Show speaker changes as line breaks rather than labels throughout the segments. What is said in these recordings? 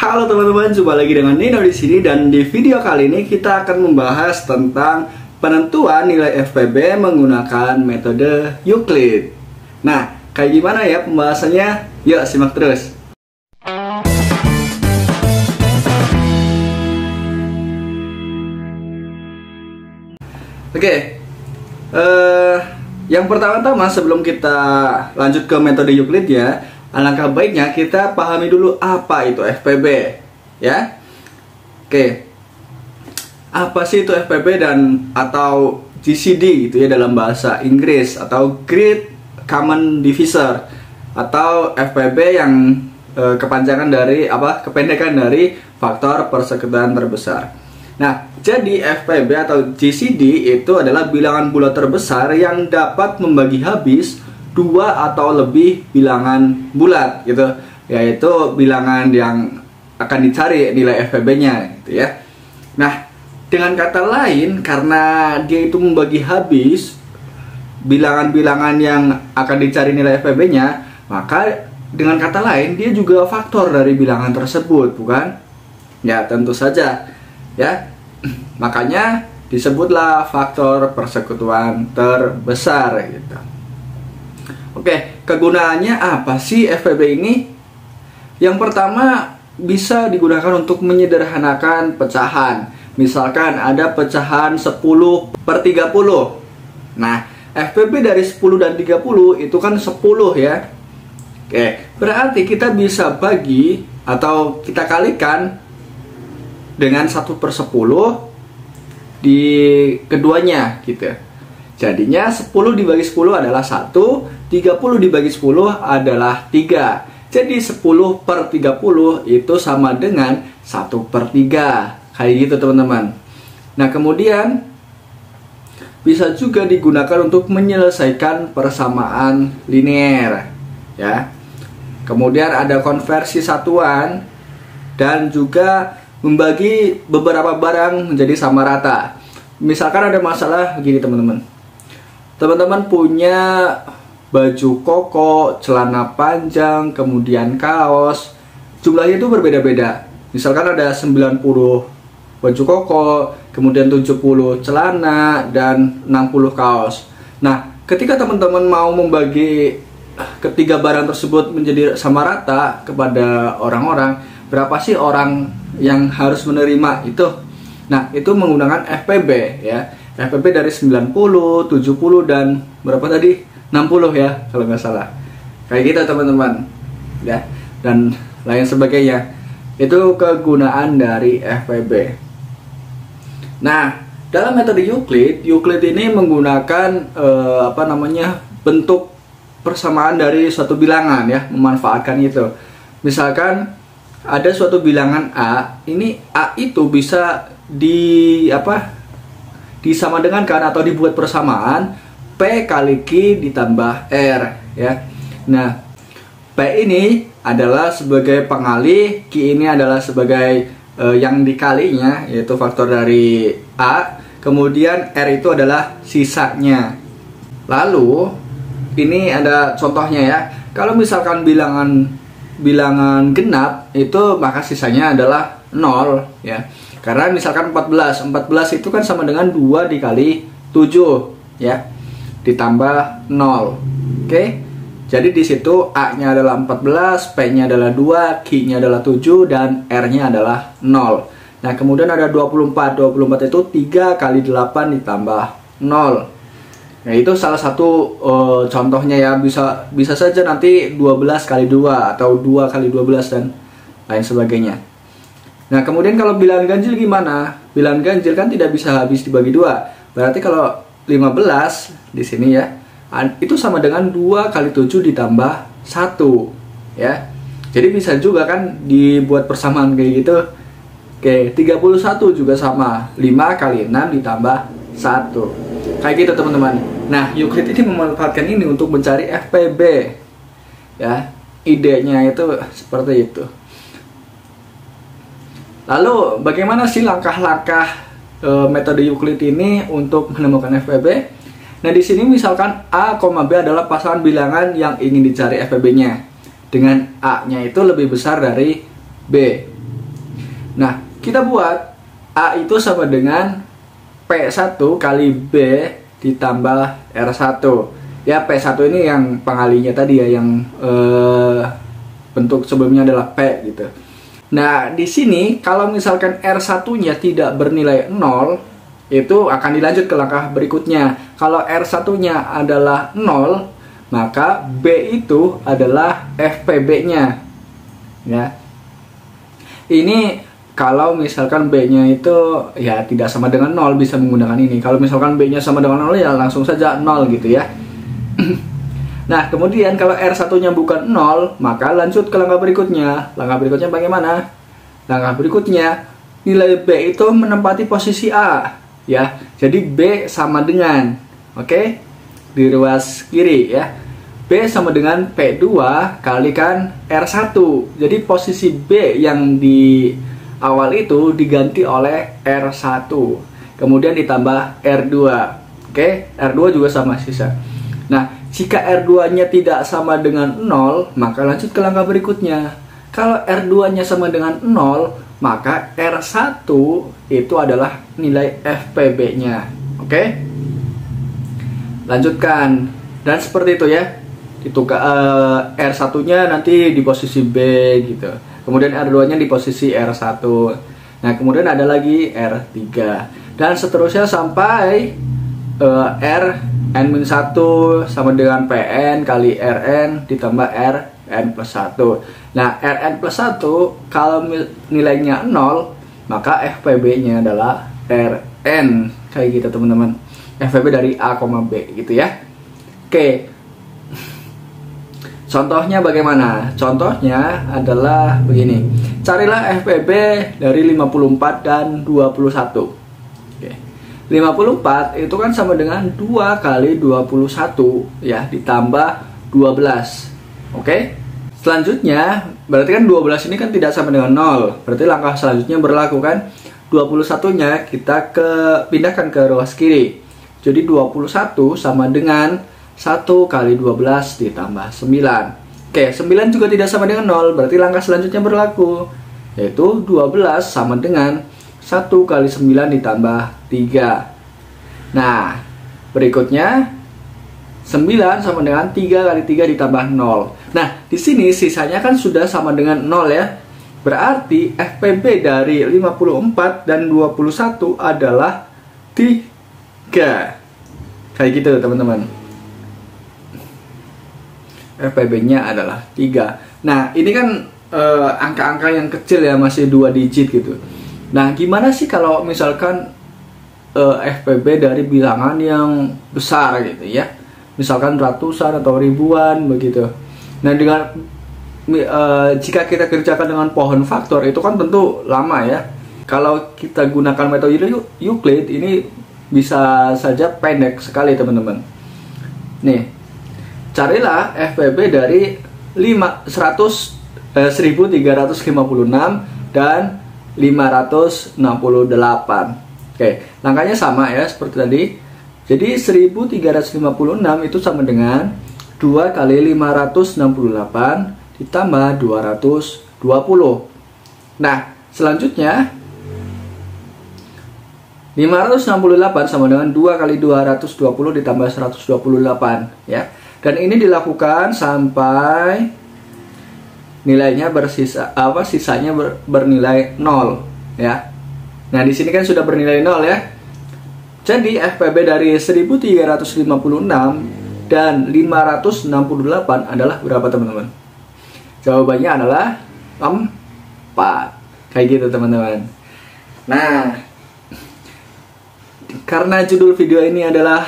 Halo teman-teman, jumpa lagi dengan Nino di sini dan di video kali ini kita akan membahas tentang penentuan nilai FPB menggunakan metode Euclid. Nah, kayak gimana ya pembahasannya? Yuk simak terus. Oke, yang pertama-tama sebelum kita lanjut ke metode Euclid ya, alangkah baiknya kita pahami dulu apa itu FPB ya. Oke, apa sih itu FPB dan atau GCD gitu ya dalam bahasa Inggris, atau Great Common Divisor, atau FPB yang kepanjangan dari kependekan dari faktor persekutuan terbesar. Nah, jadi FPB atau GCD itu adalah bilangan bulat terbesar yang dapat membagi habis dua atau lebih bilangan bulat gitu, yaitu bilangan yang akan dicari nilai FPB-nya gitu ya. Nah, dengan kata lain, karena dia itu membagi habis bilangan-bilangan yang akan dicari nilai FPB-nya, maka dengan kata lain dia juga faktor dari bilangan tersebut, bukan? Ya, tentu saja. Ya, makanya disebutlah faktor persekutuan terbesar gitu. Oke, kegunaannya apa sih FPB ini? Yang pertama, bisa digunakan untuk menyederhanakan pecahan. Misalkan ada pecahan 10/30. Nah, FPB dari 10 dan 30 itu kan 10 ya. Oke, berarti kita bisa bagi atau kita kalikan dengan 1/10 di keduanya gitu. Jadinya 10 dibagi 10 adalah 1, 30 dibagi 10 adalah 3. Jadi 10/30 itu sama dengan 1/3. Kayak gitu teman-teman. Nah, kemudian bisa juga digunakan untuk menyelesaikan persamaan linear ya. Kemudian ada konversi satuan dan juga membagi beberapa barang menjadi sama rata. Misalkan ada masalah begini teman-teman. Teman-teman punya baju koko, celana panjang, kemudian kaos. Jumlahnya itu berbeda-beda. Misalkan ada 90 baju koko, kemudian 70 celana, dan 60 kaos. Nah, ketika teman-teman mau membagi ketiga barang tersebut menjadi sama rata kepada orang-orang, berapa sih orang yang harus menerima itu? Nah, itu menggunakan FPB ya. FPB dari 90, 70, dan berapa tadi? 60 ya, kalau nggak salah. Kayak gitu teman-teman ya. Dan lain sebagainya. Itu kegunaan dari FPB. Nah, dalam metode Euclid ini menggunakan bentuk persamaan dari suatu bilangan ya, memanfaatkan itu. Misalkan ada suatu bilangan A, ini A itu bisa disamadengankan atau dibuat persamaan P kali Q ditambah R ya. Nah, P ini adalah sebagai pengalih, Q ini adalah sebagai yang dikalinya, yaitu faktor dari A. Kemudian R itu adalah sisanya. Lalu ini ada contohnya ya. Kalau misalkan bilangan genap itu, maka sisanya adalah 0 ya. Karena misalkan 14 itu kan sama dengan 2 dikali 7 ya, ditambah 0. Oke. Jadi di situ A-nya adalah 14, P-nya adalah 2, Q-nya adalah 7, dan R-nya adalah 0. Nah, kemudian ada 24. 24 itu 3 kali 8 ditambah 0. Nah, itu salah satu contohnya ya. Bisa saja nanti 12 kali 2 atau 2 kali 12 dan lain sebagainya. Nah, kemudian kalau bilangan ganjil gimana? Bilangan ganjil kan tidak bisa habis dibagi 2. Berarti kalau 15 di sini ya, itu sama dengan 2 kali 7 ditambah 1 ya. Jadi bisa juga kan dibuat persamaan kayak gitu. Oke, 31 juga sama, 5 kali 6 ditambah 1. Kayak gitu teman-teman. Nah, Euclid ini memanfaatkan ini untuk mencari FPB ya. Idenya itu seperti itu. Lalu bagaimana sih langkah-langkah metode Euclid ini untuk menemukan FPB? Nah, di sini misalkan A, B adalah pasangan bilangan yang ingin dicari FPB-nya. Dengan A-nya itu lebih besar dari B. Nah, kita buat A itu sama dengan P1 kali B ditambah R1. Ya, P1 ini yang pengalinya tadi ya, yang bentuk sebelumnya adalah P gitu. Nah, di sini kalau misalkan R1-nya tidak bernilai 0, itu akan dilanjut ke langkah berikutnya. Kalau R1-nya adalah 0, maka B itu adalah FPB-nya. Ya. Ini kalau misalkan B-nya itu ya tidak sama dengan 0, bisa menggunakan ini. Kalau misalkan B-nya sama dengan 0, ya langsung saja 0 gitu ya. Nah, kemudian kalau R1-nya bukan 0, maka lanjut ke langkah berikutnya. Langkah berikutnya bagaimana? Langkah berikutnya, nilai B itu menempati posisi A. Ya, jadi B sama dengan, oke, di ruas kiri ya. B sama dengan P2 kalikan R1. Jadi posisi B yang di awal itu diganti oleh R1. Kemudian ditambah R2. Oke, R2 juga sama sisa. Nah, jika R2-nya tidak sama dengan 0, maka lanjut ke langkah berikutnya. Kalau R2-nya sama dengan 0, maka R1 itu adalah nilai FPB-nya. Oke? Lanjutkan. Dan seperti itu ya. Itu R1-nya nanti di posisi B gitu. Kemudian R2-nya di posisi R1. Nah, kemudian ada lagi R3. Dan seterusnya sampai Rn-1 sama dengan Pn kali Rn ditambah Rn plus 1. Nah, Rn plus 1 kalau nilainya 0, maka FPB-nya adalah Rn. Kayak gitu teman-teman. FPB dari A, B gitu ya. Oke. Contohnya bagaimana? Contohnya adalah begini. Carilah FPB dari 54 dan 21. Oke. 54 itu kan sama dengan 2 kali 21 ya, ditambah 12. Oke? Selanjutnya, berarti kan 12 ini kan tidak sama dengan 0. Berarti langkah selanjutnya berlaku kan? 21-nya kita pindahkan ke ruas kiri. Jadi 21 sama dengan 1 kali 12 ditambah 9. Oke, 9 juga tidak sama dengan 0. Berarti langkah selanjutnya berlaku, yaitu 12 sama dengan 1 kali 9 ditambah 3. Nah, berikutnya 9 sama dengan 3 kali 3 ditambah 0. Nah, di sini sisanya kan sudah sama dengan 0 ya. Berarti FPB dari 54 dan 21 adalah 3. Kayak gitu teman-teman. FPB-nya adalah 3. Nah, ini kan angka-angka yang kecil ya, masih 2 digit gitu. Nah, gimana sih kalau misalkan FPB dari bilangan yang besar gitu ya, misalkan ratusan atau ribuan begitu. Nah, dengan jika kita kerjakan dengan pohon faktor itu kan tentu lama ya. Kalau kita gunakan metode Euclid ini bisa saja pendek sekali teman-teman. Nih, carilah FPB dari 1356 dan 568. Oke, langkahnya sama ya seperti tadi. Jadi 1356 itu sama dengan 2 kali 568 ditambah 220. Nah, selanjutnya 568 sama dengan 2 kali 220 ditambah 128 ya. Dan ini dilakukan sampai nilainya sisanya bernilai 0 ya. Nah, di sini kan sudah bernilai 0 ya. Jadi FPB dari 1356 dan 568 adalah berapa teman-teman? Jawabannya adalah 4. Kayak gitu teman-teman. Nah, karena judul video ini adalah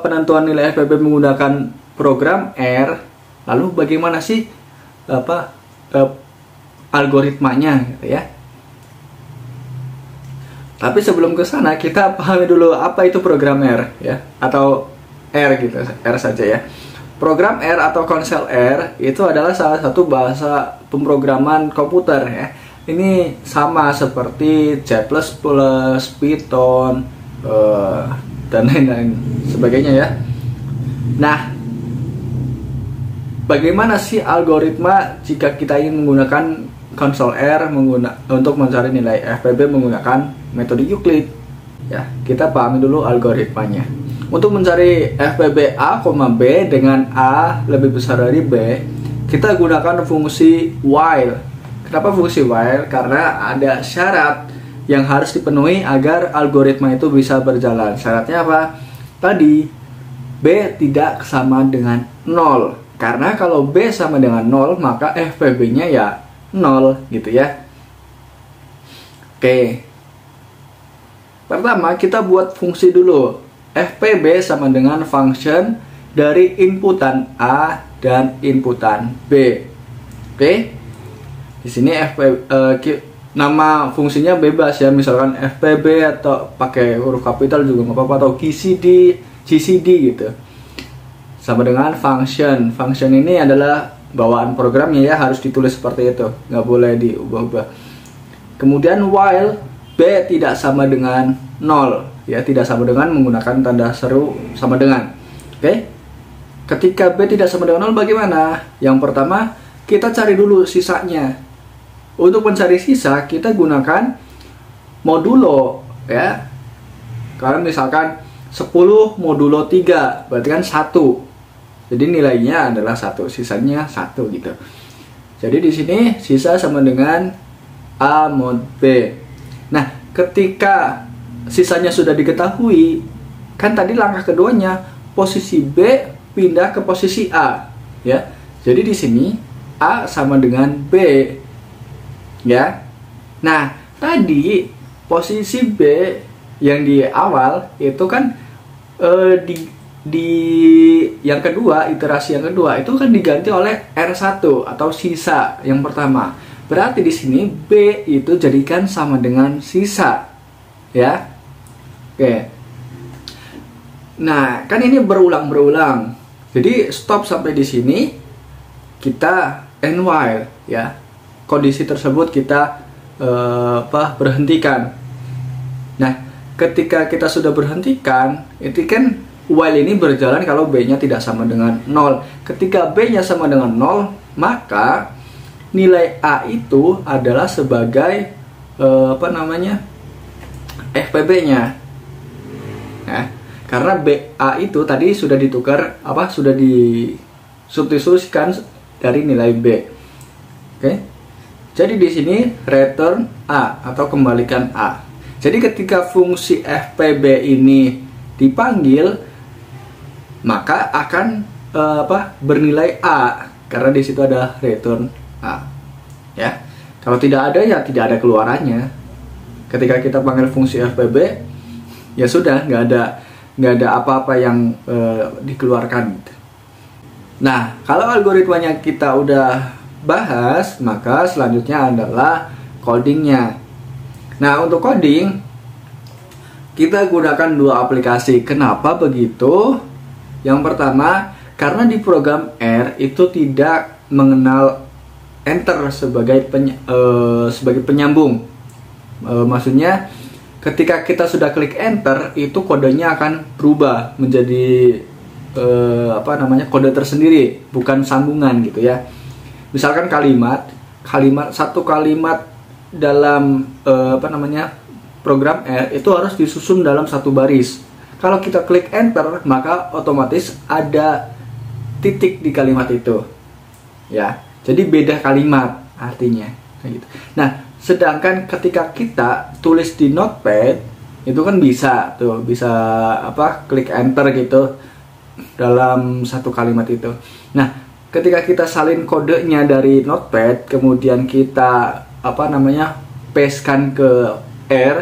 penentuan nilai FPB menggunakan program R, lalu bagaimana sih algoritmanya gitu ya. Tapi sebelum ke sana kita pahami dulu apa itu program R ya, atau R gitu, R saja ya. Program R atau konsel R itu adalah salah satu bahasa pemrograman komputer ya. Ini sama seperti C++, Python, dan lain-lain sebagainya ya. Nah, bagaimana sih algoritma jika kita ingin menggunakan konsol R untuk mencari nilai FPB menggunakan metode Euclid. Ya, kita pahami dulu algoritmanya. Untuk mencari FPB A, B dengan A lebih besar dari B, kita gunakan fungsi while. Kenapa fungsi while? Karena ada syarat yang harus dipenuhi agar algoritma itu bisa berjalan. Syaratnya apa? Tadi, B tidak sama dengan 0. Karena kalau B sama dengan 0, maka FPB-nya ya 0 gitu ya. Oke. Pertama kita buat fungsi dulu. FPB sama dengan function dari inputan A dan inputan B. Oke. Di sini nama fungsinya bebas ya, misalkan FPB atau pakai huruf kapital juga nggak apa-apa, atau GCD gitu. Sama dengan function. Function ini adalah bawaan programnya ya, harus ditulis seperti itu, nggak boleh diubah-ubah. Kemudian while B tidak sama dengan 0 ya, tidak sama dengan menggunakan tanda seru sama dengan. Oke. Ketika B tidak sama dengan 0 bagaimana? Yang pertama kita cari dulu sisanya. Untuk mencari sisa kita gunakan modulo ya. Karena misalkan 10 modulo 3 berarti kan 1. Jadi nilainya adalah 1, sisanya 1 gitu. Jadi di sini sisa sama dengan A mod B. Nah, ketika sisanya sudah diketahui, kan tadi langkah keduanya posisi B pindah ke posisi A, ya. Jadi di sini A sama dengan B, ya. Nah, tadi posisi B yang di awal itu kan di yang kedua, iterasi yang kedua itu kan diganti oleh R1 atau sisa yang pertama. Berarti di sini B itu jadikan sama dengan sisa. Ya. Oke. Nah, kan ini berulang-berulang. Jadi stop sampai di sini, kita end while ya. Kondisi tersebut kita berhentikan. Nah, ketika kita sudah berhentikan, itu kan while ini berjalan kalau B-nya tidak sama dengan 0. Ketika B-nya sama dengan 0, maka nilai A itu adalah sebagai FPB-nya. Ya, karena BA itu tadi sudah ditukar sudah disubstitusikan dari nilai B. Oke. Jadi di sini return A atau kembalikan A. Jadi ketika fungsi FPB ini dipanggil, maka akan bernilai A karena di situ ada return A. Ya. Kalau tidak ada ya tidak ada keluarannya. Ketika kita panggil fungsi FPB, ya sudah nggak ada apa-apa yang dikeluarkan. Nah, kalau algoritmanya kita udah bahas, maka selanjutnya adalah codingnya. Nah, untuk coding kita gunakan dua aplikasi. Kenapa begitu? Yang pertama, karena di program R itu tidak mengenal enter sebagai penyambung. Maksudnya ketika kita sudah klik enter, itu kodenya akan berubah menjadi kode tersendiri, bukan sambungan gitu ya. Misalkan satu kalimat dalam program R itu harus disusun dalam satu baris. Kalau kita klik enter, maka otomatis ada titik di kalimat itu. Ya. Jadi beda kalimat artinya gitu. Nah, sedangkan ketika kita tulis di notepad itu kan bisa klik enter gitu dalam satu kalimat itu. Nah, ketika kita salin kodenya dari notepad kemudian kita pastekan ke R,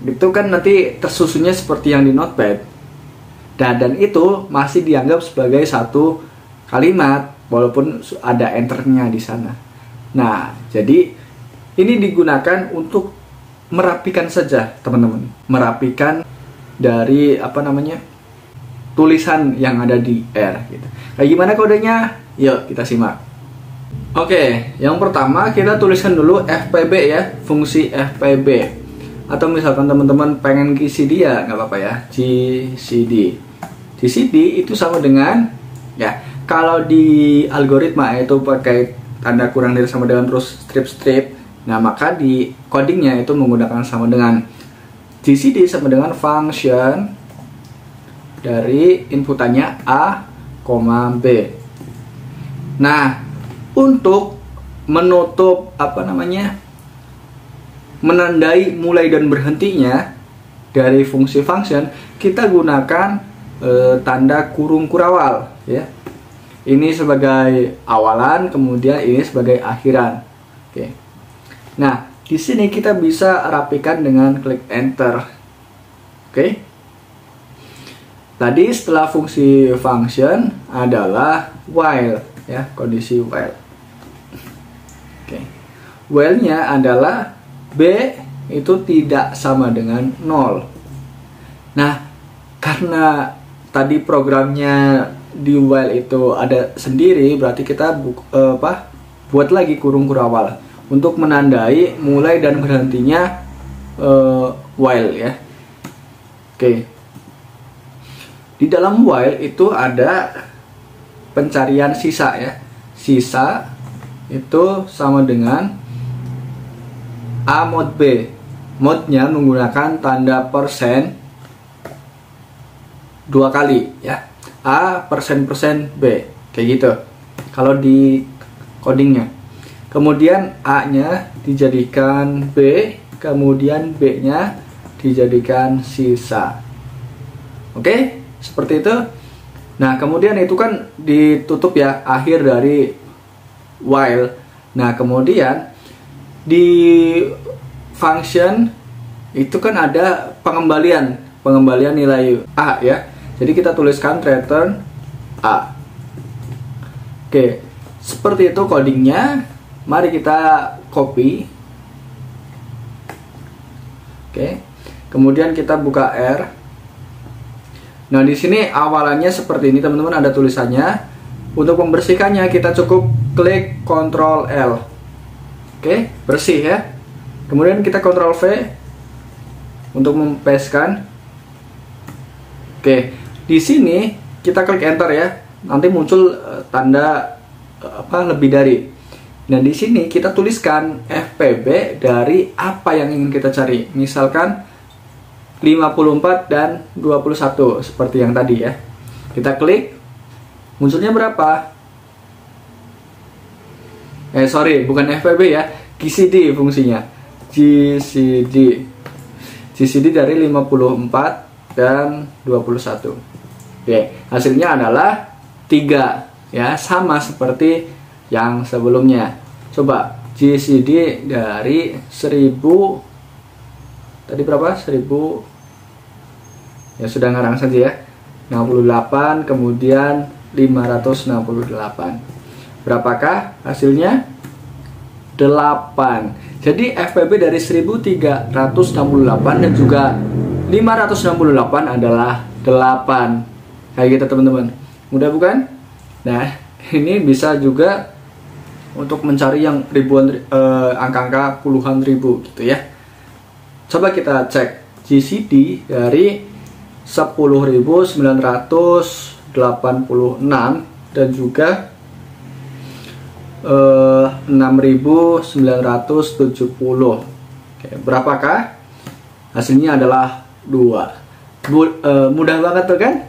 itu kan nanti tersusunnya seperti yang di notepad. Dan itu masih dianggap sebagai satu kalimat walaupun ada enternya di sana. Nah, jadi ini digunakan untuk merapikan saja, teman-teman. Merapikan dari tulisan yang ada di R gitu. Kayak gimana kodenya? Yuk kita simak. Oke, yang pertama kita tuliskan dulu FPB ya, fungsi FPB. Atau misalkan teman-teman pengen GCD ya nggak apa-apa ya, GCD. GCD itu sama dengan ya, kalau di algoritma itu pakai tanda kurang dari sama dengan terus strip-strip. Nah, maka di codingnya itu menggunakan sama dengan GCD sama dengan function dari inputannya A, B. Nah, untuk menutup menandai mulai dan berhentinya dari fungsi function, kita gunakan tanda kurung kurawal ya. Ini sebagai awalan, kemudian ini sebagai akhiran. Oke. Nah, di sini kita bisa rapikan dengan klik enter. Oke. Tadi setelah fungsi function adalah while ya, kondisi while. Oke. While-nya adalah B itu tidak sama dengan 0. Nah, karena tadi programnya di while itu ada sendiri, berarti kita buat lagi kurung kurawal untuk menandai mulai dan berhentinya while ya. Oke. Di dalam while itu ada pencarian sisa ya. Sisa itu sama dengan A mod B. Modnya menggunakan tanda persen 2 kali ya. A persen B kayak gitu kalau di codingnya. Kemudian A nya dijadikan B, kemudian B nya dijadikan sisa. Oke, seperti itu. Nah, kemudian itu kan ditutup ya, akhir dari while. Nah, kemudian di function itu kan ada pengembalian nilai A ya. Jadi kita tuliskan return A. Oke, seperti itu codingnya. Mari kita copy. Oke. Kemudian kita buka R. Nah, di sini awalannya seperti ini, teman-teman, ada tulisannya. Untuk membersihkannya kita cukup klik Ctrl L. Oke, bersih ya. Kemudian kita Ctrl V untuk mempaskan. Oke. Di sini kita klik enter ya, nanti muncul tanda lebih dari. Nah, di sini kita tuliskan FPB dari apa yang ingin kita cari. Misalkan 54 dan 21 seperti yang tadi ya. Kita klik, munculnya berapa? Sorry, bukan FPB ya, GCD fungsinya. GCD dari 54 dan 21. Oke, hasilnya adalah 3 ya, sama seperti yang sebelumnya. Coba GCD dari 1000 tadi berapa? 1000 ya, sudah ngarang saja ya. 68 kemudian 568. Berapakah hasilnya? 8. Jadi FPB dari 1368 dan juga 568 adalah 8. Kayak gitu, teman-teman. Mudah bukan? Nah, ini bisa juga untuk mencari yang ribuan angka-angka puluhan ribu gitu ya. Coba kita cek GCD dari 10.986 dan juga 6.970. Oke, berapakah? Hasilnya adalah 2. Mudah banget tuh kan?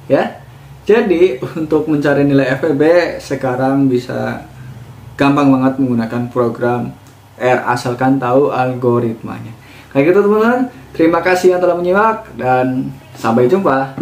Ya. Jadi untuk mencari nilai FPB sekarang bisa gampang banget menggunakan program R asalkan tahu algoritmanya. Kayak gitu, teman-teman. Terima kasih yang telah menyimak dan sampai jumpa.